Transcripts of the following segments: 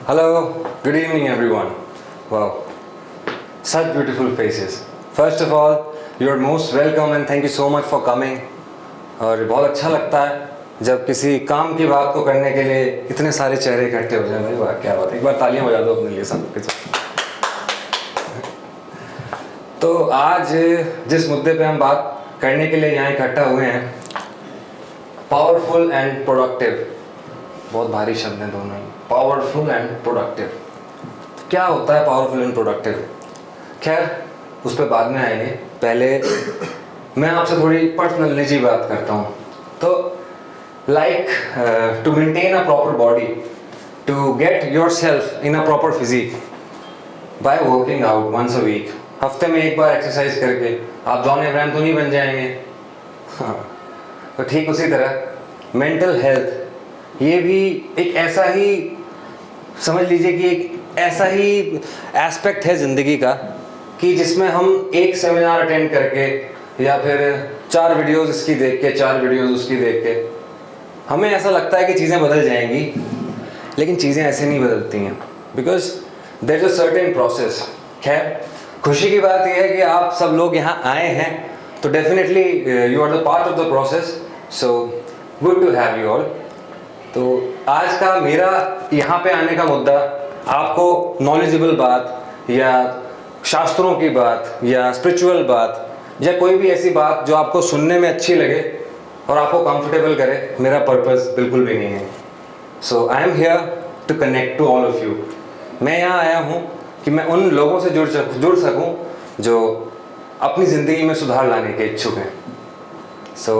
Hello, good evening everyone. Wow, such beautiful faces. First of all, you are most welcome and thank you so much for coming. और बहुत अच्छा लगता है जब किसी काम की बात को करने के लिए इतने सारे चेहरे इकट्ठे हो जाए। भाई वाह क्या बात है, एक बार तालियां बजा दो अपने लिए सब कुछ। तो आज जिस मुद्दे पे हम बात करने के लिए यहाँ इकट्ठा हुए हैं, पावरफुल एंड प्रोडक्टिव, बहुत भारी शब्द हैं दोनों ही, पावरफुल एंड प्रोडक्टिव। तो क्या होता है पावरफुल एंड प्रोडक्टिव? खैर उस पर बाद में आएंगे, पहले मैं आपसे थोड़ी पर्सनल निजी बात करता हूँ। तो like to maintain a proper body, to get yourself in a proper physique by working out once a week, हफ्ते में एक बार एक्सरसाइज करके आप जॉन अब्राहम तो नहीं बन जाएंगे। हाँ, तो ठीक उसी तरह मेंटल हेल्थ, ये भी एक ऐसा ही समझ लीजिए कि एक ऐसा ही एस्पेक्ट है ज़िंदगी का कि जिसमें हम एक सेमिनार अटेंड करके या फिर 4 वीडियोस इसकी देख के 4 वीडियोस उसकी देख के हमें ऐसा लगता है कि चीज़ें बदल जाएंगी, लेकिन चीज़ें ऐसे नहीं बदलती हैं, because there is a certain process. खैर खुशी की बात यह है कि आप सब लोग यहाँ आए हैं, तो definitely you are the part of the process, so good to have you all. तो आज का मेरा यहाँ पे आने का मुद्दा आपको नॉलेजेबल बात या शास्त्रों की बात या स्पिरिचुअल बात या कोई भी ऐसी बात जो आपको सुनने में अच्छी लगे और आपको कंफर्टेबल करे, मेरा पर्पस बिल्कुल भी नहीं है। So I am here to connect to all of you. मैं यहाँ आया हूँ कि मैं उन लोगों से जुड़ सकूँ जो अपनी ज़िंदगी में सुधार लाने के इच्छुक हैं। सो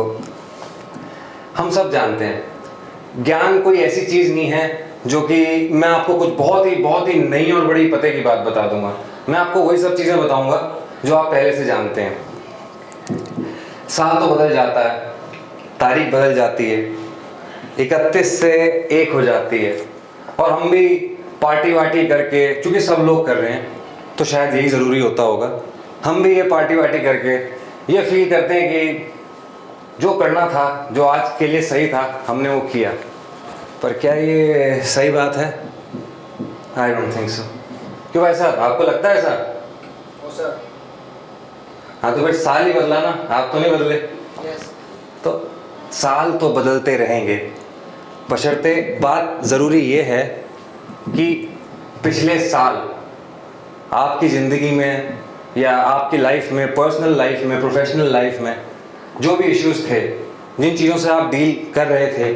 हम सब जानते हैं ज्ञान कोई ऐसी चीज़ नहीं है जो कि मैं आपको कुछ बहुत ही नई और बड़ी पते की बात बता दूंगा। मैं आपको वही सब चीज़ें बताऊंगा जो आप पहले से जानते हैं। साल तो बदल जाता है, तारीख बदल जाती है, 31 से 1 हो जाती है, और हम भी पार्टी वार्टी करके, चूँकि सब लोग कर रहे हैं तो शायद यही ज़रूरी होता होगा, हम भी ये पार्टी वार्टी करके ये फील करते हैं कि जो करना था, जो आज के लिए सही था, हमने वो किया। पर क्या ये सही बात है? I don't think so. क्यों भाई साहब, आपको लगता है ऐसा? सर हाँ तो फिर साल ही बदला ना, आप तो नहीं बदले। यस तो साल तो बदलते रहेंगे, बशर्ते बात ज़रूरी ये है कि पिछले साल आपकी ज़िंदगी में या आपकी लाइफ में, पर्सनल लाइफ में, प्रोफेशनल लाइफ में जो भी इश्यूज थे, जिन चीज़ों से आप डील कर रहे थे,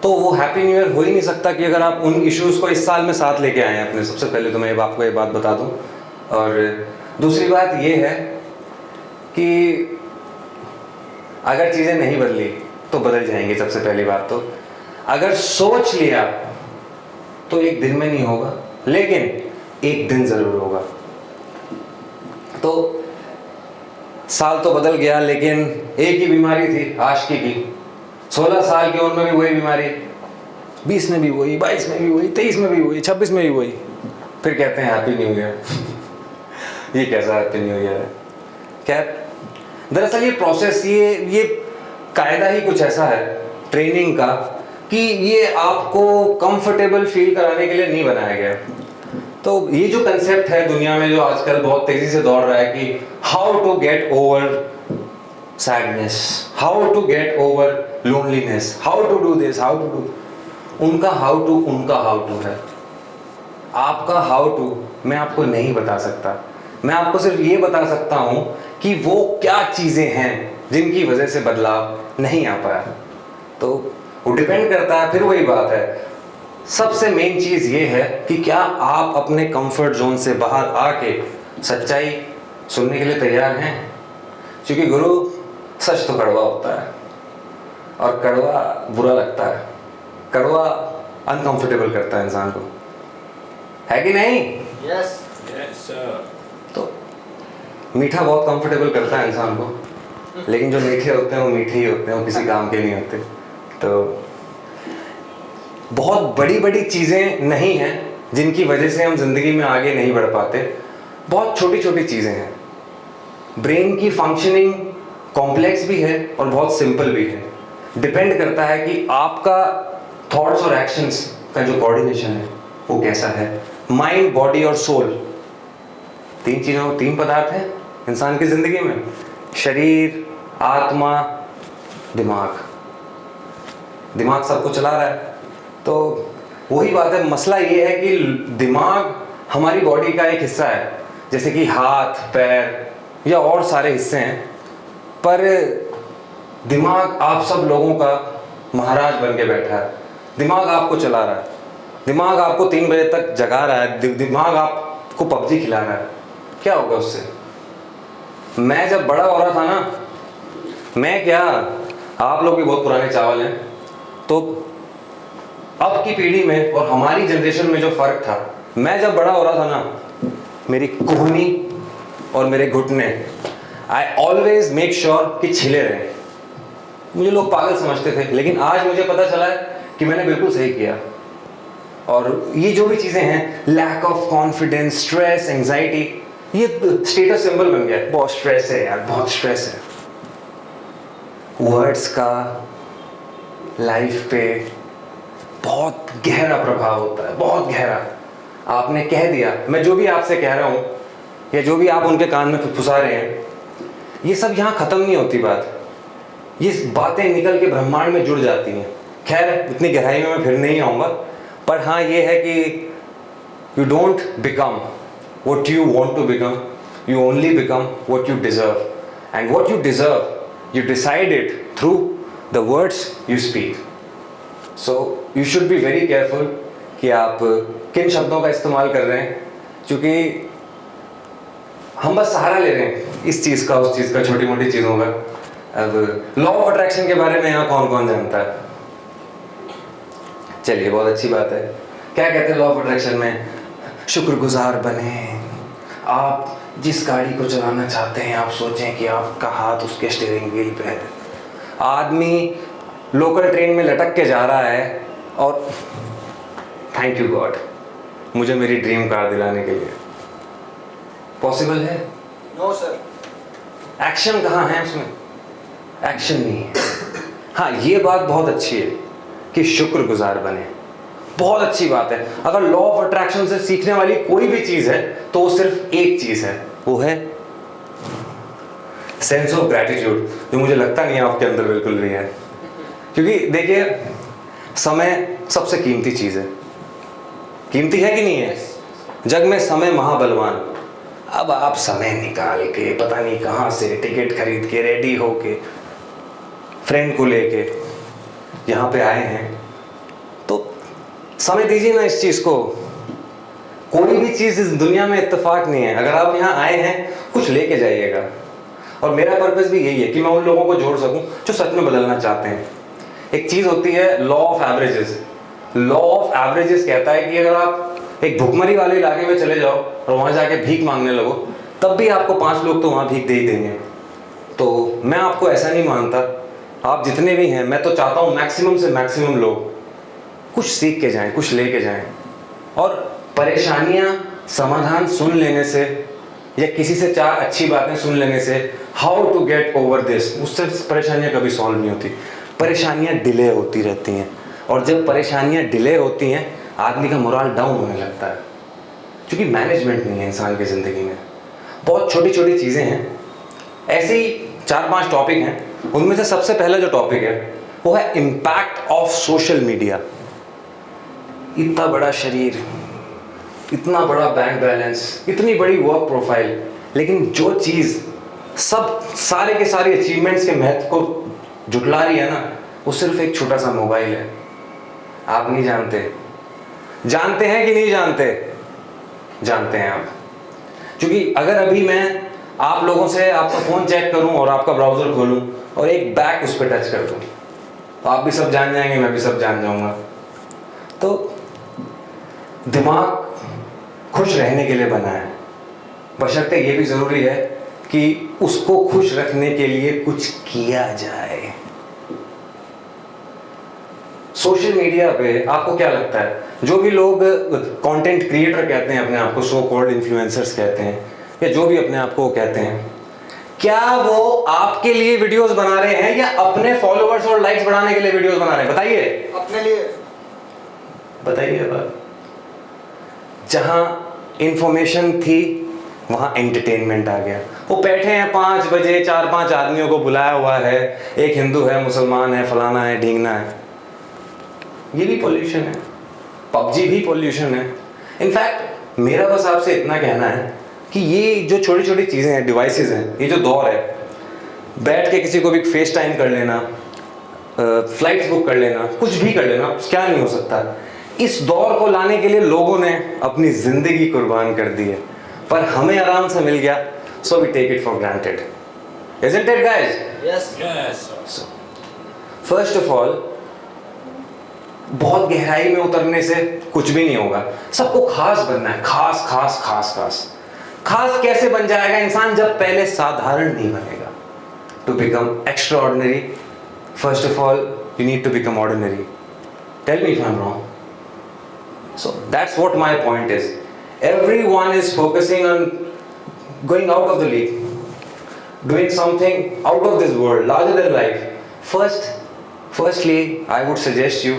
तो वो हैप्पी न्यू ईयर हो ही नहीं सकता कि अगर आप उन इश्यूज़ को इस साल में साथ लेके आए हैं अपने। सबसे पहले तो मैं आपको ये बात बता दूं। और दूसरी बात ये है कि अगर चीज़ें नहीं बदली तो बदल जाएंगी। सबसे पहली बात तो अगर सोच लिया तो एक दिन में नहीं होगा, लेकिन एक दिन ज़रूर होगा। तो साल तो बदल गया, लेकिन एक ही बीमारी थी आशिकी की। 16 साल की उम्र में भी वही बीमारी, 20 में भी वही, 22 में भी वही, 23 में भी वही, 26 में भी वही। फिर कहते हैं हैप्पी न्यू ईयर। ये कैसा हैप्पी न्यू ईयर है? खैर दरअसल ये प्रोसेस, ये कायदा ही कुछ ऐसा है ट्रेनिंग का कि ये आपको कंफर्टेबल फील कराने के लिए नहीं बनाया गया। तो ये जो कंसेप्ट है दुनिया में जो आजकल बहुत तेजी से दौड़ रहा है कि how to get over sadness, how to get over loneliness, how to do this, how to do, उनका हाउ टू है। आपका हाउ टू मैं आपको नहीं बता सकता। मैं आपको सिर्फ ये बता सकता हूँ कि वो क्या चीज़ें हैं जिनकी वजह से बदलाव नहीं आ पाया। तो वो डिपेंड करता है, फिर वही बात है, सबसे मेन चीज़ ये है कि क्या आप अपने कंफर्ट जोन से बाहर आके सच्चाई सुनने के लिए तैयार हैं? क्योंकि गुरु सच तो कड़वा होता है, और कड़वा बुरा लगता है, कड़वा अनकंफर्टेबल करता है इंसान को, है कि नहीं? Yes yes sir. तो मीठा बहुत कंफर्टेबल करता है इंसान को, लेकिन जो मीठे होते हैं वो मीठे ही होते हैं, वो किसी काम के नहीं होते। तो बहुत बड़ी बड़ी चीज़ें नहीं हैं जिनकी वजह से हम जिंदगी में आगे नहीं बढ़ पाते, बहुत छोटी छोटी चीज़ें हैं। ब्रेन की फंक्शनिंग कॉम्प्लेक्स भी है और बहुत सिंपल भी है। डिपेंड करता है कि आपका थॉट्स और एक्शंस का जो कोऑर्डिनेशन है वो कैसा है? माइंड, बॉडी और सोल, तीन पदार्थ हैं इंसान की जिंदगी में, शरीर, आत्मा, दिमाग। दिमाग सबको चला रहा है। तो वही बात है, मसला ये है कि दिमाग हमारी बॉडी का एक हिस्सा है, जैसे कि हाथ, पैर या और सारे हिस्से हैं, पर दिमाग आप सब लोगों का महाराज बन के बैठा है। दिमाग आपको चला रहा है, दिमाग आपको 3 बजे तक जगा रहा है, दिमाग आपको पबजी खिला रहा है। क्या होगा उससे? मैं जब बड़ा हो रहा था ना, मैं क्या, आप लोग भी बहुत पुराने चावल हैं, तो अब की पीढ़ी में और हमारी जनरेशन में जो फर्क था, मैं जब बड़ा हो रहा था ना, मेरी कोहनी और मेरे घुटने, आई ऑलवेज मेक श्योर कि छिले रहे। मुझे लोग पागल समझते थे, लेकिन आज मुझे पता चला है कि मैंने बिल्कुल सही किया। और ये जो भी चीज़ें हैं, lack of confidence, stress, anxiety, ये स्टेटस सिंबल बन गया। बहुत स्ट्रेस है यार, बहुत स्ट्रेस है। वर्ड्स का लाइफ पे बहुत गहरा प्रभाव होता है, बहुत गहरा। आपने कह दिया, मैं जो भी आपसे कह रहा हूँ या जो भी आप उनके कान में फुसफुसा रहे हैं, ये सब यहाँ ख़त्म नहीं होती बात। ये बातें निकल के ब्रह्मांड में जुड़ जाती हैं। खैर, इतनी गहराई में मैं फिर नहीं आऊँगा, पर हाँ ये है कि you don't become what you want to become, you only become what you deserve, and what you deserve you decide it through the words you speak. So you should be very careful कि आप किन शब्दों का इस्तेमाल कर रहे हैं, क्योंकि हम बस सहारा ले रहे हैं इस चीज़ का, उस चीज़ का, छोटी मोटी चीज़ों का। अब लॉ ऑफ अट्रैक्शन के बारे में यहाँ कौन कौन जानता है? चलिए, बहुत अच्छी बात है। क्या कहते हैं लॉ ऑफ अट्रैक्शन में? शुक्रगुजार बने। आप जिस गाड़ी को चलाना चाहते हैं, आप सोचें कि आपका हाथ उसके स्टीयरिंग व्हील पे है। आदमी लोकल ट्रेन में लटक के जा रहा है और थैंक यू गॉड मुझे मेरी ड्रीम कार दिलाने के लिए। पॉसिबल है? No sir. एक्शन कहाँ है उसमें? एक्शन नहीं है। हाँ, ये बात बहुत अच्छी है कि शुक्रगुजार बने, बहुत अच्छी बात है। अगर लॉ ऑफ अट्रैक्शन से सीखने वाली कोई भी चीज है तो वो सिर्फ एक चीज है, वो है सेंस ऑफ ग्रैटिट्यूड, जो मुझे लगता नहीं है आपके अंदर बिल्कुल भी है। क्योंकि देखिए, समय सबसे कीमती चीज है। कीमती है कि नहीं है? जग में समय महाबलवान। अब आप समय निकाल के पता नहीं कहाँ से टिकट खरीद के रेडी होके फ्रेंड को लेके यहाँ पे आए हैं, तो समय दीजिए ना इस चीज़ को। कोई भी चीज़ इस दुनिया में इत्तेफाक नहीं है। अगर आप यहाँ आए हैं, कुछ लेके जाइएगा। और मेरा पर्पस भी यही है कि मैं उन लोगों को जोड़ सकूं जो सच में बदलना चाहते हैं। एक चीज़ होती है law of averages. Law of averages कहता है कि अगर आप एक भुखमरी वाले इलाके में चले जाओ और वहाँ जाके भीख मांगने लगो, तब भी आपको 5 लोग तो वहाँ भीख दे ही देंगे। तो मैं आपको ऐसा नहीं मानता। आप जितने भी हैं, मैं तो चाहता हूँ मैक्सिमम से मैक्सिमम लोग कुछ सीख के जाएं, कुछ लेके जाएं। और परेशानियां समाधान सुन लेने से या किसी से 4 अच्छी बातें सुन लेने से, how to get over this, उससे परेशानियां कभी सॉल्व नहीं होती। परेशानियां डिले होती रहती हैं, और जब परेशानियां डिले होती हैं, आदमी का मोरल डाउन होने लगता है, क्योंकि मैनेजमेंट नहीं है इंसान की ज़िंदगी में। बहुत छोटी छोटी चीज़ें हैं, ऐसे ही 4-5 टॉपिक हैं। उनमें से सबसे पहला जो टॉपिक है वो है इम्पैक्ट ऑफ सोशल मीडिया। इतना बड़ा शरीर, इतना बड़ा बैंक बैलेंस, इतनी बड़ी वर्क प्रोफाइल, लेकिन जो चीज़ सारे के सारे अचीवमेंट्स के महत्व को जुटला रही है ना, वो सिर्फ एक छोटा सा मोबाइल है। आप नहीं जानते। जानते हैं कि नहीं जानते? जानते हैं आप। क्योंकि अगर अभी मैं आप लोगों से आपका फ़ोन चेक करूं और आपका ब्राउज़र खोलूं और एक बैक उस पर टच कर दूं, तो आप भी सब जान जाएंगे, मैं भी सब जान जाऊंगा। तो दिमाग खुश रहने के लिए बना है, बशर्ते ये भी ज़रूरी है कि उसको खुश रखने के लिए कुछ किया जाए। सोशल मीडिया पे आपको क्या लगता है, जो भी लोग कंटेंट क्रिएटर कहते हैं अपने आप को, सो कॉल्ड इन्फ्लुएंसर्स कहते हैं, या जो भी अपने आप को कहते हैं, क्या वो आपके लिए वीडियोस बना रहे हैं या अपने फॉलोअर्स और लाइक्स बढ़ाने के लिए वीडियोस बना रहे हैं? बताइए, अपने लिए। बताइए बात। जहाँ इंफॉर्मेशन थी वहाँ एंटरटेनमेंट आ गया। वो बैठे हैं 5 बजे, 4-5 आदमियों को बुलाया हुआ है, एक हिंदू है, मुसलमान है, फलाना है, ढींगना है। ये भी पोल्यूशन है, पबजी भी पोल्यूशन है। इनफैक्ट मेरा बस आपसे इतना कहना है कि ये जो छोटी छोटी चीज़ें हैं, डिवाइसेस हैं, ये जो दौर है, बैठ के किसी को भी फेस टाइम कर लेना, फ्लाइट्स बुक कर लेना, कुछ भी कर लेना, क्या नहीं हो सकता। इस दौर को लाने के लिए लोगों ने अपनी ज़िंदगी कुर्बान कर दी है, पर हमें आराम से मिल गया, so we take it for granted. Isn't it, guys? Yes. So, first of all, बहुत गहराई में उतरने से कुछ भी नहीं होगा। सबको खास बनना है, खास खास खास खास। खास कैसे बन जाएगा इंसान, जब पहले साधारण नहीं बनेगा। To become extraordinary, first of all, you need to become ordinary. Tell me if I'm wrong. So that's what my point is. Everyone is focusing on going out of the league, doing something out of this world, larger than life. Firstly, I would suggest you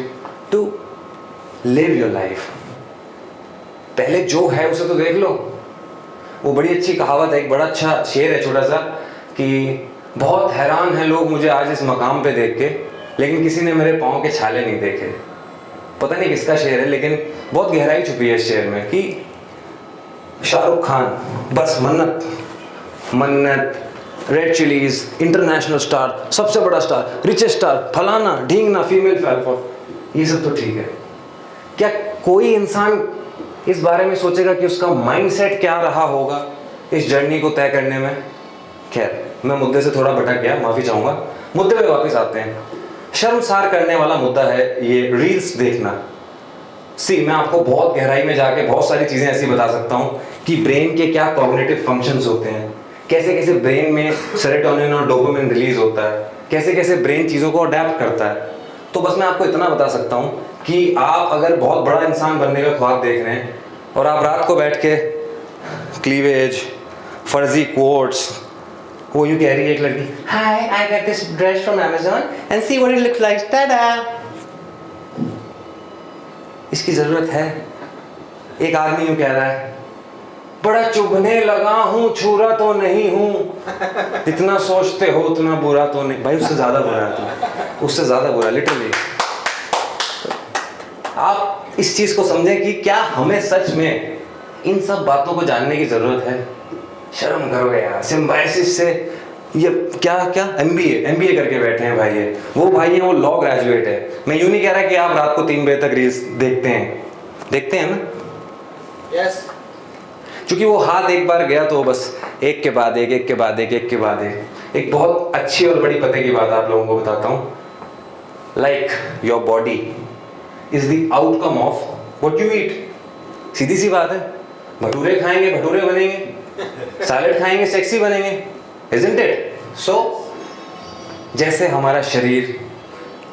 to live your life. पहले जो है उसे तो देख लो। वो बड़ी अच्छी कहावत है, एक बड़ा अच्छा शेर है छोटा सा, कि बहुत हैरान हैं लोग मुझे आज इस मकाम पे देख के, लेकिन किसी ने मेरे पाँव के छाले नहीं देखे। पता नहीं किसका शेर है, लेकिन बहुत गहराई छुपी है इस शेर में, कि शाहरुख खान बस मन्नत, रेड चिलीज, इंटरनेशनल स्टार, सबसे बड़ा स्टार, रिचेस्ट स्टार, फलाना ढींगना, फीमेल फैलफॉर, ये सब तो ठीक है। क्या कोई इंसान इस बारे में सोचेगा कि उसका माइंडसेट क्या रहा होगा इस जर्नी को तय करने में? खैर, मैं मुद्दे से थोड़ा भटक गया, माफ़ी चाहूँगा। मुद्दे पे वापस आते हैं। शर्मसार करने वाला मुद्दा है ये रील्स देखना। मैं आपको बहुत गहराई में जाके बहुत सारी चीज़ें ऐसी बता सकता हूँ कि ब्रेन के क्या कॉग्निटिव फंक्शंस होते हैं, कैसे कैसे ब्रेन में सेरोटोनिन और डोपामिन रिलीज होता है, कैसे कैसे ब्रेन चीज़ों को अडेप्ट करता है। तो बस मैं आपको इतना बता सकता हूँ कि आप अगर बहुत बड़ा इंसान बनने का ख्वाब देख रहे हैं और आप रात को बैठ के क्लीवेज, फर्जी कोट्स, वो यूँ कह रही है एक लड़की, hi I got this dress from Amazon and see what it looks like, tada. इसकी ज़रूरत है? एक आदमी यूँ कह रहा है, बड़ा चुभने लगा हूँ, छुरा तो नहीं हूँ, इतना सोचते हो उतना बुरा तो नहीं। भाई उससे ज़्यादा बुरा है तो, उससे ज़्यादा बुरा लिटरली। आप इस चीज़ को समझें कि क्या हमें सच में इन सब बातों को जानने की ज़रूरत है? शर्म करो यार। सिम्बायोसिस से ये क्या MBA करके बैठे हैं भाई, ये वो भाई है, वो लॉ ग्रेजुएट है। मैं यूँ नहीं कह रहा कि आप रात को 3 बजे तक रील्स देखते हैं ना? Yes. क्योंकि वो हाथ एक बार गया तो बस एक के बाद एक। एक बहुत अच्छी और बड़ी पते की बात आप लोगों को बताता हूँ। Like your body is the outcome of what you eat. सीधी सी बात है, भटूरे खाएंगे भटूरे बनेंगे, सैलेड खाएंगे सेक्सी बनेंगे, isn't it? So जैसे हमारा शरीर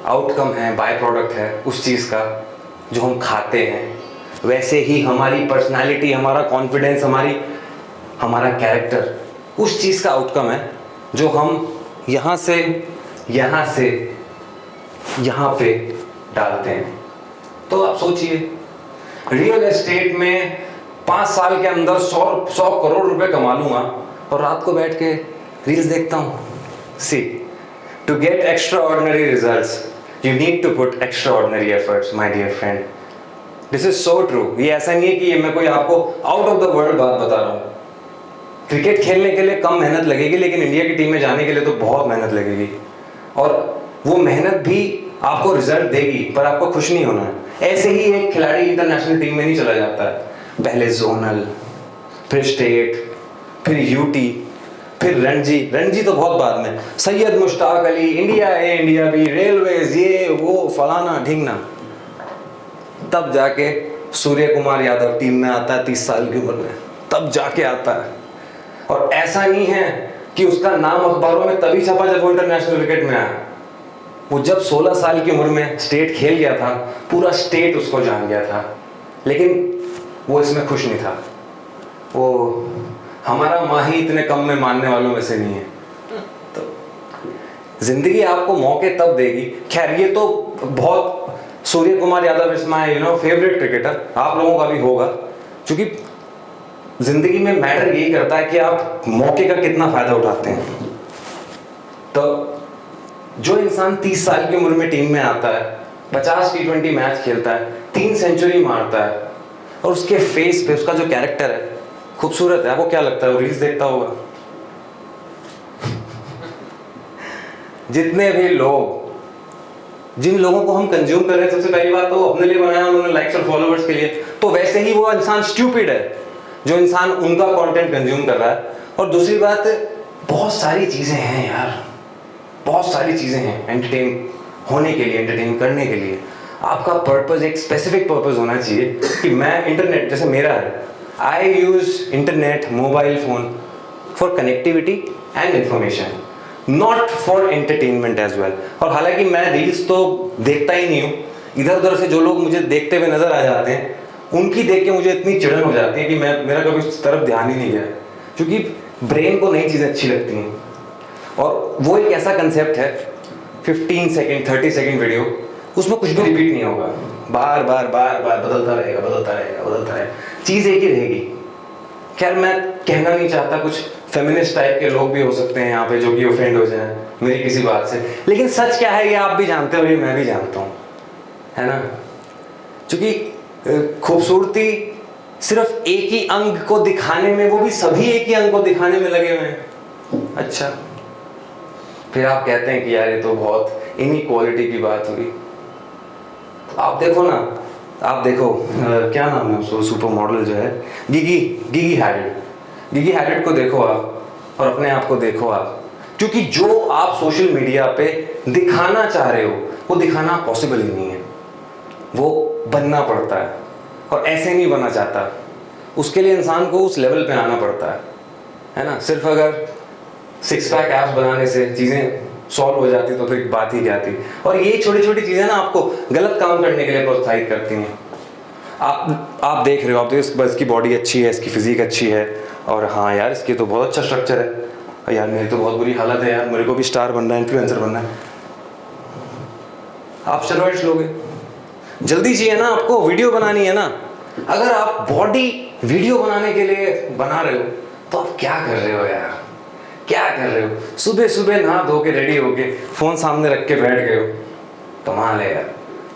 आउटकम है, बाय प्रोडक्ट है उस चीज़ का जो हम खाते हैं, वैसे ही हमारी पर्सनालिटी, हमारा कॉन्फिडेंस, हमारा कैरेक्टर उस चीज़ का आउटकम है जो हम यहाँ से यहाँ पे डालते हैं। तो आप सोचिए, रियल एस्टेट में 5 साल के अंदर 100 करोड़ रुपए कमा लूँगा और रात को बैठ के रील्स देखता हूँ। See, to get extraordinary results you need to put extraordinary efforts my dear friend. This is so true. ये ऐसा नहीं है कि ये मैं कोई आपको आउट ऑफ द वर्ल्ड बात बता रहा हूँ। क्रिकेट खेलने के लिए कम मेहनत लगेगी, लेकिन इंडिया की टीम में जाने के लिए तो बहुत मेहनत लगेगी, और वो मेहनत भी आपको रिजल्ट देगी, पर आपको खुश नहीं होना है। ऐसे ही एक खिलाड़ी इंटरनेशनल टीम में नहीं चला जाता है, पहले जोनल, फिर स्टेट, फिर यूटी, फिर रणजी तो बहुत बाद में, सैयद मुश्ताक अली, इंडिया ए इंडिया बी, रेलवेज, ये वो फलाना ढींगना, तब जाके सूर्य कुमार यादव टीम में आता है 30 साल की उम्र में, तब जाके आता है। और ऐसा नहीं है कि उसका नाम अखबारों में तभी छपा जब वो इंटरनेशनल क्रिकेट में आया। वो जब 16 साल की उम्र में स्टेट खेल गया था, पूरा स्टेट उसको जान गया था, लेकिन वो इसमें खुश नहीं था। वो हमारा माही इतने कम में मानने वालों में से नहीं है। तो जिंदगी आपको मौके तब देगी। खैर, ये तो बहुत Surya Kumar Yadav is my favourite cricketer, आप लोगों का भी होगा, क्योंकि जिंदगी में मैटर यही करता है कि आप मौके का कितना फायदा उठाते हैं। तो जो इंसान 30 साल की उम्र में टीम में आता है, 50 T20 मैच खेलता है, 3 सेंचुरी मारता है, और उसके फेस पे उसका जो कैरेक्टर है खूबसूरत है, आपको क्या लगता है वो रील्स देखता होगा? जितने भी लोग, जिन लोगों को हम कंज्यूम कर रहे हैं, सबसे पहली बात तो वो अपने लिए बनाया उन्होंने, लाइक्स और फॉलोअर्स के लिए, तो वैसे ही वो इंसान स्टूपिड है जो इंसान उनका कंटेंट कंज्यूम कर रहा है। और दूसरी बात, बहुत सारी चीजें हैं यार, बहुत सारी चीजें हैं एंटरटेन होने के लिए, एंटरटेन करने के लिए। आपका पर्पस एक स्पेसिफिक पर्पस होना चाहिए कि मैं इंटरनेट, जैसे मेरा है, I use internet, mobile phone for connectivity and information, not for entertainment as well. और हालांकि मैं रील्स तो देखता ही नहीं हूँ, इधर उधर से जो लोग मुझे देखते हुए नजर आ जाते हैं उनकी देख के मुझे इतनी चिढ़न हो जाती है कि मेरा कभी उस तरफ ध्यान ही नहीं गया, क्योंकि ब्रेन को नई चीज़ें अच्छी लगती हैं। और वो एक ऐसा कंसेप्ट है, 15 सेकेंड 30 सेकेंड वीडियो, उसमें कुछ भी रिपीट नहीं होगा, बार बार बार बार बदलता रहेगा, बदलता रहेगा, बदलता रहेगा, चीज़ एक ही रहेगी। खैर मैं कहना नहीं चाहता, कुछ फेमिनिस्ट टाइप के लोग भी हो सकते हैं यहाँ पे जो कि ऑफेंड हो जाएं मेरी किसी बात से, लेकिन सच क्या है ये आप भी जानते हो, ये मैं भी जानता हूँ, है ना। क्योंकि खूबसूरती सिर्फ एक ही अंग को दिखाने में, वो भी सभी एक ही अंग को दिखाने में लगे हुए हैं। अच्छा, फिर आप कहते हैं कि यार ये तो बहुत इनइक्वालिटी की बात हुई। आप देखो ना, आप देखो क्या नाम है उसको, सुपर मॉडल जो है, गिगी हैडिड को देखो आप और अपने आप को देखो आप, क्योंकि जो आप सोशल मीडिया पे दिखाना चाह रहे हो वो दिखाना पॉसिबल ही नहीं है, वो बनना पड़ता है। और ऐसे नहीं बना चाहता, उसके लिए इंसान को उस लेवल पे आना पड़ता है ना। सिर्फ अगर 6 पैक एप्स बनाने से चीज़ें सॉल्व हो जाती तो फिर बात ही क्या थी। और ये छोटी छोटी चीज़ें ना आपको गलत काम करने के लिए प्रोत्साहित करती हैं। आप देख रहे हो, आप तो इसकी बॉडी अच्छी है, इसकी फिजिक अच्छी है, और हाँ यार इसकी तो बहुत अच्छा स्ट्रक्चर है, और यार मेरी तो बहुत बुरी हालत है यार, मेरे को भी स्टार बनना है, इन्फ्लुएंसर बनना है। आप स्टेरॉइड्स लोगे, जल्दी चाहिए ना आपको, वीडियो बनानी है ना। अगर आप बॉडी वीडियो बनाने के लिए बना रहे हो तो आप क्या कर रहे हो यार, क्या कर रहे हो? सुबह सुबह नहा धो के रेडी होके फोन सामने रख के बैठ गए हो, कमाल है यार।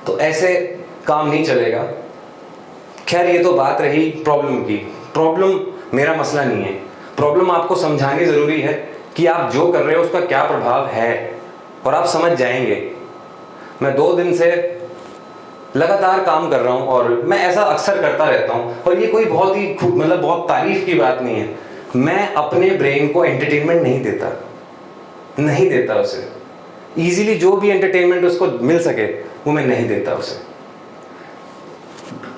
तो ऐसे काम नहीं चलेगा। खैर ये तो बात रही प्रॉब्लम की। प्रॉब्लम मेरा मसला नहीं है, प्रॉब्लम आपको समझानी ज़रूरी है कि आप जो कर रहे हो उसका क्या प्रभाव है, और आप समझ जाएंगे। मैं 2 दिन से लगातार काम कर रहा हूँ और मैं ऐसा अक्सर करता रहता हूँ, और ये कोई बहुत ही मतलब बहुत तारीफ की बात नहीं है। मैं अपने ब्रेन को एंटरटेनमेंट नहीं देता उसे इजीली, जो भी एंटरटेनमेंट उसको मिल सके वो मैं नहीं देता उसे।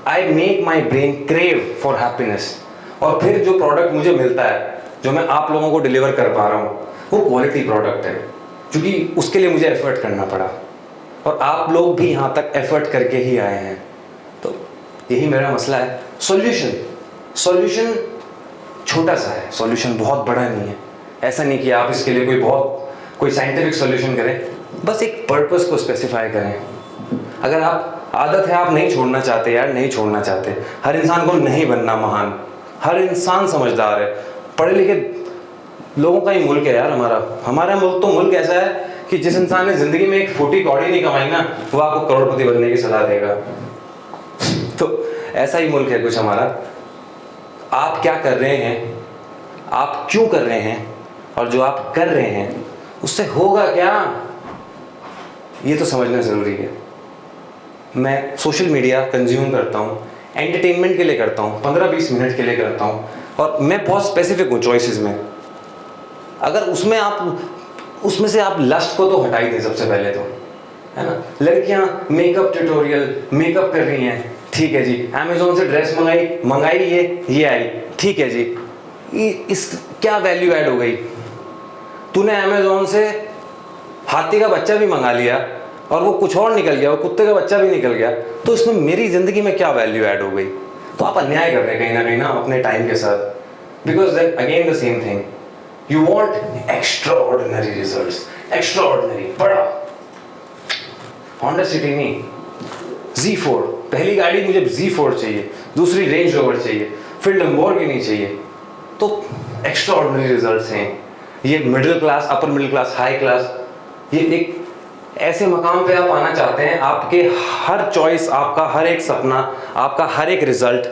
I make my brain crave for happiness, और फिर जो प्रोडक्ट मुझे मिलता है, जो मैं आप लोगों को डिलीवर कर पा रहा हूँ, वो क्वालिटी प्रोडक्ट है, क्योंकि उसके लिए मुझे एफर्ट करना पड़ा, और आप लोग भी यहाँ तक एफर्ट करके ही आए हैं। तो यही मेरा मसला है। सॉल्यूशन छोटा सा है, सॉल्यूशन बहुत बड़ा नहीं है। ऐसा नहीं कि आप इसके लिए कोई साइंटिफिक सॉल्यूशन करें, बस एक पर्पस को स्पेसिफाई करें। अगर आप आदत है, आप नहीं छोड़ना चाहते यार, नहीं छोड़ना चाहते। हर इंसान को नहीं बनना महान, हर इंसान समझदार है, पढ़े लिखे लोगों का ही मुल्क है यार हमारा मुल्क। तो मुल्क ऐसा है कि जिस इंसान ने जिंदगी में एक फूटी कौड़ी नहीं कमाई ना, वो आपको करोड़पति बनने की सलाह देगा। तो ऐसा ही मुल्क है कुछ हमारा। आप क्या कर रहे हैं, आप क्यों कर रहे हैं, और जो आप कर रहे हैं उससे होगा क्या, ये तो समझना ज़रूरी है। मैं सोशल मीडिया कंज्यूम करता हूँ, एंटरटेनमेंट के लिए करता हूँ, 15-20 मिनट के लिए करता हूँ, और मैं बहुत स्पेसिफिक हूँ चॉइसेस में। अगर उसमें से आप लस्ट को तो हटा ही दें सबसे पहले तो, है ना। लड़कियां मेकअप ट्यूटोरियल, मेकअप कर रही हैं, ठीक है जी। अमेजोन से ड्रेस मंगाई ये आई, ठीक है जी। इस क्या वैल्यू ऐड हो गई? तूने अमेजोन से हाथी का बच्चा भी मंगा लिया और वो कुछ और निकल गया, वो कुत्ते का बच्चा भी निकल गया, तो इसमें मेरी जिंदगी में क्या वैल्यू ऐड हो गई? तो आप अन्याय कर रहे हैं कहीं ना अपने टाइम के साथ। Because then again the same thing, You want extraordinary results, extraordinary, बड़ा Honda City नहीं, Z4, पहली गाड़ी मुझे Z4 चाहिए, दूसरी रेंज रोवर चाहिए, फिर लैम्बोर्गिनी चाहिए, तो एक्स्ट्रा ऑर्डिनरी रिजल्ट्स हैं ये। Middle class, upper middle class, high class, ये एक ऐसे मकाम पे आप आना चाहते हैं, आपके हर चॉइस, आपका हर एक सपना, आपका हर एक रिजल्ट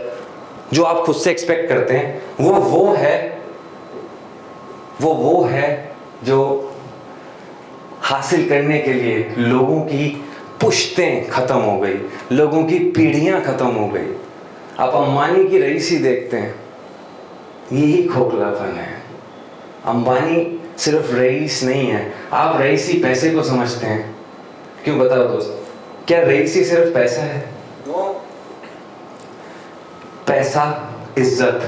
जो आप खुद से एक्सपेक्ट करते हैं, वो है जो हासिल करने के लिए लोगों की पुश्तें खत्म हो गई, लोगों की पीढ़ियां खत्म हो गई। आप अंबानी की रईसी देखते हैं, यही खोखलापन है। अंबानी सिर्फ रईस नहीं है, आप रईसी पैसे को समझते हैं। क्यों बताओ दोस्त, क्या रईसी सिर्फ पैसा है? पैसा, इज्जत,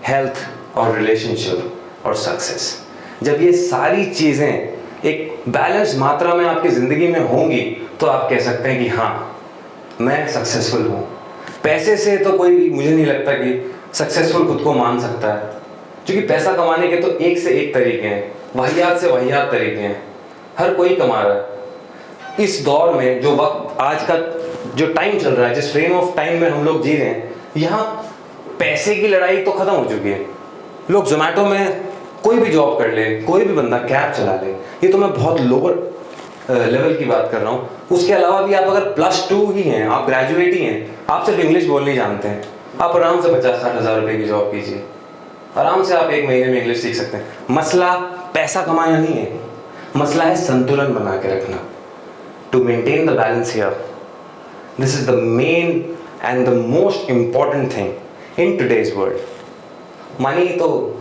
हेल्थ और रिलेशनशिप और सक्सेस, जब ये सारी चीजें एक बैलेंस मात्रा में आपकी जिंदगी में होंगी तो आप कह सकते हैं कि हाँ मैं सक्सेसफुल हूँ। पैसे से तो कोई, मुझे नहीं लगता कि सक्सेसफुल खुद को मान सकता है, क्योंकि पैसा कमाने के तो एक से एक तरीके हैं, वाहियात से वाहियात तरीके हैं, हर कोई कमा रहा है। इस दौर में जो वक्त, आज का जो टाइम चल रहा है, जिस फ्रेम ऑफ टाइम में हम लोग जी रहे हैं, यहाँ पैसे की लड़ाई तो खत्म हो चुकी है। लोग जोमेटो में कोई भी जॉब कर ले, कोई भी बंदा कैब चला ले, ये तो मैं बहुत लोअर लेवल की बात कर रहा हूँ। उसके अलावा भी आप अगर +2 ही हैं, आप ग्रेजुएट ही हैं, आप सिर्फ इंग्लिश बोलनी जानते हैं, आप आराम से 50-60 हज़ार रुपये की जॉब कीजिए, आराम से आप 1 महीने में इंग्लिश सीख सकते हैं। मसला पैसा कमाना नहीं है, मसला है संतुलन बना के रखना। To maintain the balance here, this is the main and the most important thing in today's world. Money तो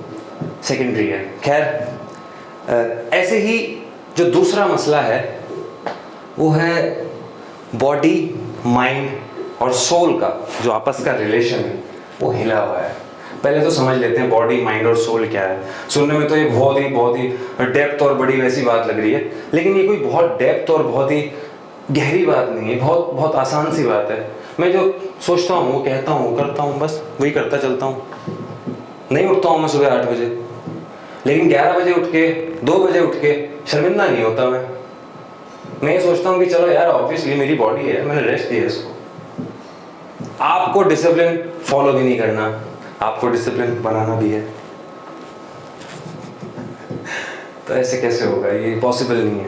सेकेंडरी है। खैर, ऐसे ही जो दूसरा मसला है वो है बॉडी, माइंड और सोल का जो आपस का रिलेशन है, वो हिला हुआ है। पहले तो समझ लेते हैं बॉडी, माइंड और सोल क्या है। सुनने में तो ये बहुत ही डेप्थ और बड़ी वैसी बात लग रही है, लेकिन ये कोई बहुत डेप्थ और बहुत ही गहरी बात नहीं है, बहुत आसान सी बात है। मैं जो सोचता हूँ वो कहता हूँ, करता हूँ, बस वही करता चलता हूँ। नहीं उठता हूँ मैं सुबह 8 बजे, लेकिन 11 बजे उठ के, 2 बजे उठ के शर्मिंदा नहीं होता मैं ये सोचता हूँ कि चलो यार, ऑब्वियसली मेरी बॉडी है, मैंने रेस्ट दिया इसको। आपको डिसिप्लिन फॉलो भी नहीं करना, आपको डिसिप्लिन बनाना भी है। तो ऐसे कैसे होगा, ये पॉसिबल नहीं है।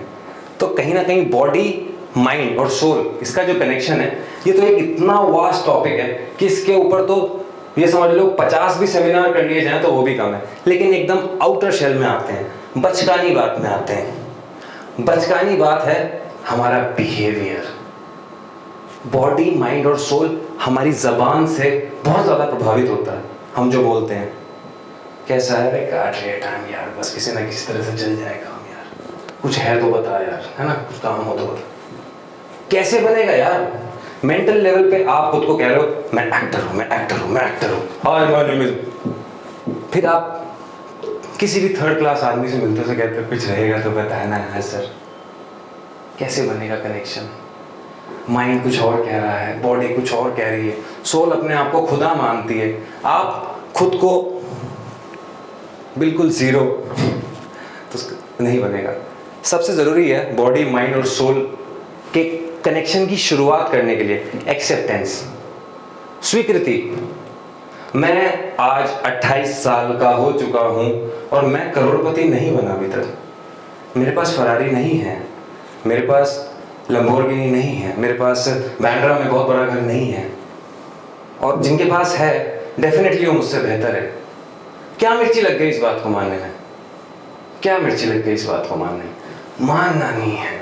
तो कहीं ना कहीं बॉडी, माइंड और सोल, इसका जो कनेक्शन है, ये तो एक इतना वास्ट टॉपिक है कि इसके ऊपर तो ये समझ लो 50 भी सेमिनार कर लिए जाएं तो वो भी कम है। लेकिन एकदम आउटर शेल में आते हैं, बचकानी बात में आते हैं। बचकानी बात है हमारा बिहेवियर। बॉडी, माइंड और सोल हमारी जबान से बहुत ज़्यादा प्रभावित होता है। हम जो बोलते हैं, कैसा है रे, काट रहे टाइम यार, बस किसी ना किसी तरह से चल जाए काम यार, कुछ है तो बता यार, है ना, कुछ काम हो तो बता। कैसे बनेगा यार? मेंटल लेवल पे आप खुद को कह रहे हो मैं एक्टर हूँ, मैं एक्टर हूँ, मैं एक्टर हूँ, हाय माय नेम इज। फिर आप किसी भी थर्ड क्लास आदमी से मिलते हो, कहते हो कुछ रहेगा तो बताना है सर। कैसे बनेगा कनेक्शन? माइंड कुछ और कह रहा है, बॉडी कुछ और कह रही है, सोल अपने आप को खुदा मानती है, आप खुद को बिल्कुल जीरो, तो नहीं बनेगा। सबसे ज़रूरी है बॉडी, माइंड और सोल के कनेक्शन की शुरुआत करने के लिए एक्सेप्टेंस, स्वीकृति। मैं आज 28 साल का हो चुका हूँ और मैं करोड़पति नहीं बना अभी तक। मेरे पास फरारी नहीं है, मेरे पास लैम्बोर्गिनी नहीं है, मेरे पास बैंड्रा में बहुत बड़ा घर नहीं है, और जिनके पास है डेफिनेटली वो मुझसे बेहतर है। क्या मिर्ची लग गई इस बात को मानने में? क्या मिर्ची लग गई इस बात को मानने में? मानना नहीं है,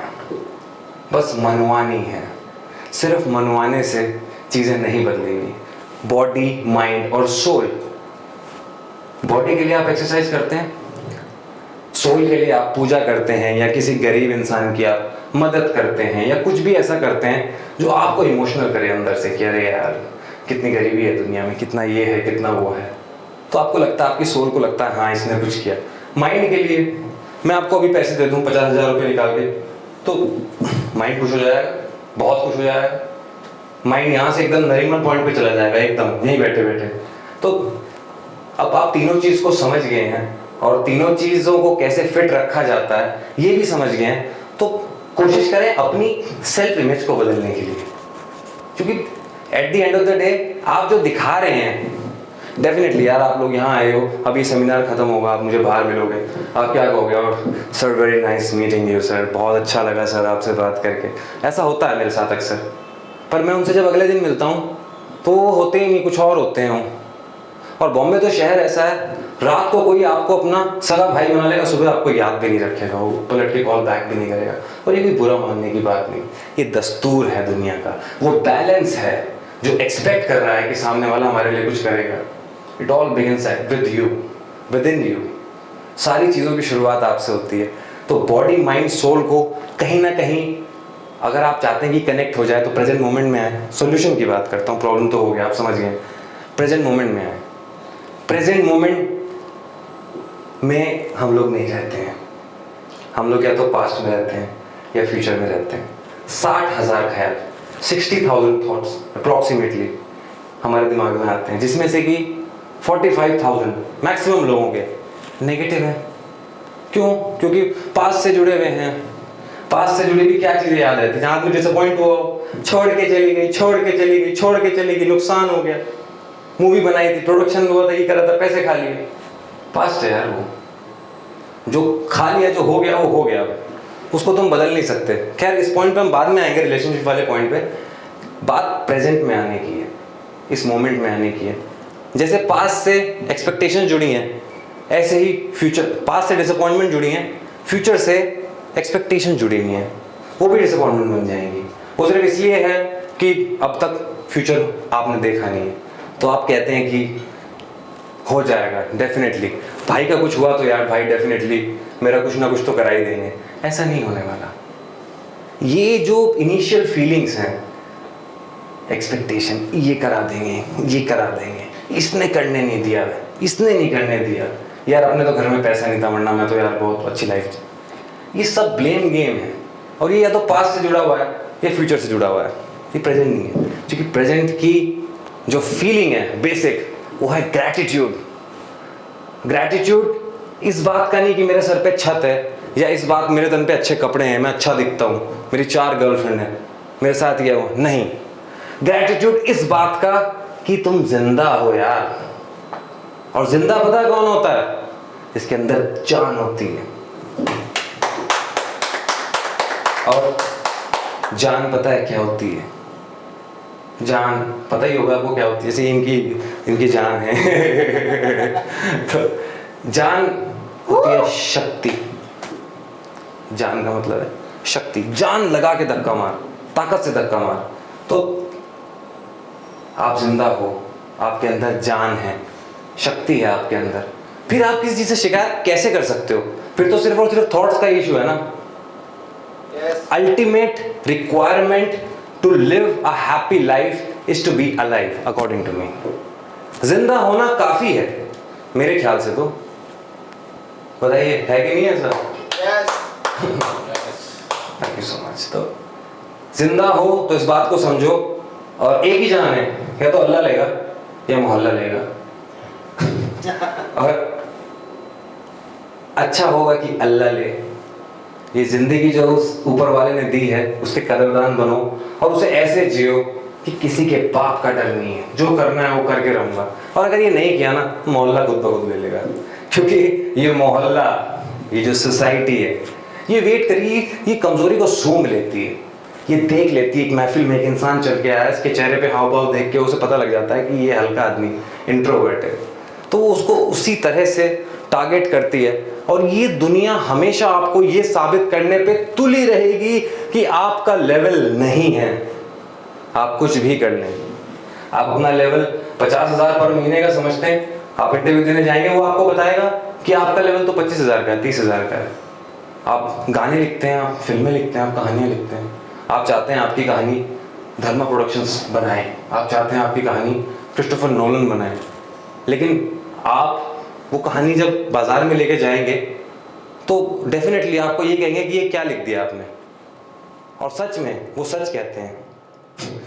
बस मनवानी है। सिर्फ मनवाने से चीज़ें नहीं बदलेंगी। बॉडी, माइंड और सोल। बॉडी के लिए आप एक्सरसाइज करते हैं, सोल के लिए आप पूजा करते हैं, या किसी गरीब इंसान की आप मदद करते हैं, या कुछ भी ऐसा करते हैं जो आपको इमोशनल करे अंदर से कि अरे यार कितनी गरीबी है दुनिया में, कितना ये है, कितना वो है। तो आपको लगता है, आपकी सोल को लगता है हाँ इसने कुछ किया। माइंड के लिए मैं आपको अभी पैसे दे दूँ 50,000 रुपये निकाल के, तो माइंड खुश हो जाएगा, बहुत खुश हो जाएगा। माइंड यहाँ से एकदम नरीमन पॉइंट पे चला जाएगा, एकदम यहीं बैठे बैठे। तो अब आप तीनों चीज़ को समझ गए हैं और तीनों चीज़ों को कैसे फिट रखा जाता है ये भी समझ गए हैं, तो कोशिश करें अपनी सेल्फ इमेज को बदलने के लिए। क्योंकि at the end of the day आप जो दिखा रहे हैं डेफिनेटली यार, आप लोग यहाँ आए हो, अभी सेमिनार खत्म होगा, आप मुझे बाहर मिलोगे, आप क्या कहोगे? और sir very nice meeting you sir, बहुत अच्छा लगा सर आपसे बात करके। ऐसा होता है मेरे साथ अक्सर, पर मैं उनसे जब अगले दिन मिलता हूँ तो वो होते ही नहीं, कुछ और होते हैं। और बॉम्बे तो शहर ऐसा है, रात को कोई आपको अपना सगा भाई बना लेगा, सुबह आपको याद भी नहीं रखेगा, वो पलट के कॉल बैक भी नहीं करेगा। और ये कोई बुरा मानने की बात नहीं, ये दस्तूर है दुनिया का, वो बैलेंस है जो एक्सपेक्ट कर रहा है कि सामने वाला हमारे लिए कुछ करेगा। It all begins with you, with in you. सारी चीज़ों की शुरुआत आपसे होती है। तो बॉडी माइंड सोल को कहीं ना कहीं अगर आप चाहते हैं कि कनेक्ट हो जाए तो प्रेजेंट मोमेंट में आए। सॉल्यूशन की बात करता हूँ, प्रॉब्लम तो हो गया, आप समझ गए। प्रेजेंट मोमेंट में आए। प्रेजेंट मोमेंट में हम लोग नहीं रहते हैं, हम लोग या तो पास्ट में रहते हैं या फ्यूचर में रहते हैं। 60,000 ख्याल, 60,000 थॉट्स अप्रॉक्सीमेटली हमारे दिमाग में आते हैं, जिसमें से कि 45,000 मैक्सिमम लोगों के नेगेटिव है। क्यों? क्योंकि पास्ट से जुड़े हुए हैं। पास्ट से जुड़ी हुई क्या चीज़ें याद रहती हैं? जहाँ आदमी डिसअपॉइंट हुआ, छोड़ के चली गई, छोड़ के चली गई, छोड़ के चली गई, नुकसान हो गया, मूवी बनाई थी, प्रोडक्शन हुआ था, ये करा था, पैसे खा लिए। पास्ट है यार, वो जो खा लिया, जो हो गया वो हो गया, उसको तुम बदल नहीं सकते। खैर, इस पॉइंट पे हम बाद में आएंगे, रिलेशनशिप वाले पॉइंट पे। बात प्रेजेंट में आने की है, इस मोमेंट में आने की है। जैसे पास्ट से एक्सपेक्टेशन जुड़ी हैं, ऐसे ही फ्यूचर, पास्ट से डिसअपॉइंटमेंट जुड़ी हैं, फ्यूचर से एक्सपेक्टेशन जुड़ी हुई हैं, वो भी डिसअपॉइंटमेंट बन जाएंगी। वो सिर्फ इसलिए है कि अब तक फ्यूचर आपने देखा नहीं है, तो आप कहते हैं कि हो जाएगा डेफिनेटली। भाई का कुछ हुआ तो यार भाई डेफिनेटली मेरा कुछ ना कुछ तो करा ही देंगे। ऐसा नहीं होने वाला। ये जो इनिशियल फीलिंग्स हैं, एक्सपेक्टेशन, ये करा देंगे, ये करा देंगे, इसने करने नहीं दिया, इसने नहीं करने दिया, यार अपने तो घर में पैसा नहीं था वरना मैं तो यार बहुत अच्छी लाइफ थी। ये सब ब्लेम गेम है, और ये या तो पास्ट से जुड़ा हुआ है या फ्यूचर से जुड़ा हुआ है, ये प्रेजेंट नहीं है। क्योंकि प्रेजेंट की जो फीलिंग है बेसिक, वो है ग्रैटिट्यूड। ग्रैटिट्यूड इस बात का नहीं कि मेरे सर पे छत है, या इस बात मेरे तन पे अच्छे कपड़े हैं, मैं अच्छा दिखता हूँ, मेरी 4 गर्लफ्रेंड है, मेरे साथ ये हो, नहीं। ग्रैटिट्यूड इस बात का कि तुम जिंदा हो यार। और जिंदा पता कौन होता है? इसके अंदर जान होती है। और जान पता है क्या होती है? जान पता ही होगा आपको क्या होती है, जैसे इनकी जान है। तो जान होती है शक्ति। जान का मतलब है शक्ति। जान लगा के धक्का मार, ताकत से धक्का मार। तो आप जिंदा हो, आपके अंदर जान है, शक्ति है आपके अंदर। फिर आप किसी चीज से शिकायत कैसे कर सकते हो? फिर तो सिर्फ और सिर्फ थॉट्स का इशू है ना। Ultimate requirement to live a happy life is to be alive, according to me. जिंदा होना काफी है मेरे ख्याल से। तो बताइए, है कि नहीं ऐसा? Thank you so much. तो जिंदा हो तो इस बात को समझो, और एक ही जान है, या तो अल्लाह लेगा या मोहल्ला लेगा। और अच्छा होगा कि अल्लाह ले। ये जिंदगी जो उस ऊपर वाले ने दी है, उसके कदरदान बनो, और उसे ऐसे जियो कि किसी के पाप का डर नहीं है, जो करना है वो करके रहूंगा। और अगर ये नहीं किया ना, मोहल्ला खुद ब खुद ले लेगा। क्योंकि ये मोहल्ला, ये जो सोसाइटी है, ये वेट करिए, ये कमजोरी को सूंघ लेती है, ये देख लेती है। एक महफिल में एक इंसान चल के आया, इसके चेहरे पे हाव भाव देख के उसे पता लग जाता है कि ये हल्का आदमी, इंट्रोवर्ट है, तो वो उसको उसी तरह से टारगेट करती है। और ये दुनिया हमेशा आपको ये साबित करने पे तुली रहेगी कि आपका लेवल नहीं है। आप कुछ भी कर लें, आप अपना लेवल 50,000 पर महीने का समझते हैं, आप इंटरव्यू देने जाएंगे, वो आपको बताएगा कि आपका लेवल तो 25,000 का है, 30,000 का है। आप गाने लिखते हैं, आप फिल्में लिखते हैं, आप कहानियाँ लिखते हैं, आप चाहते हैं आपकी कहानी धर्मा प्रोडक्शंस बनाए, आप चाहते हैं आपकी कहानी क्रिस्टोफर नोलन बनाए, लेकिन आप वो कहानी जब बाजार में लेके जाएंगे तो डेफिनेटली आपको ये कहेंगे कि ये क्या लिख दिया आपने। और सच में वो सच कहते हैं।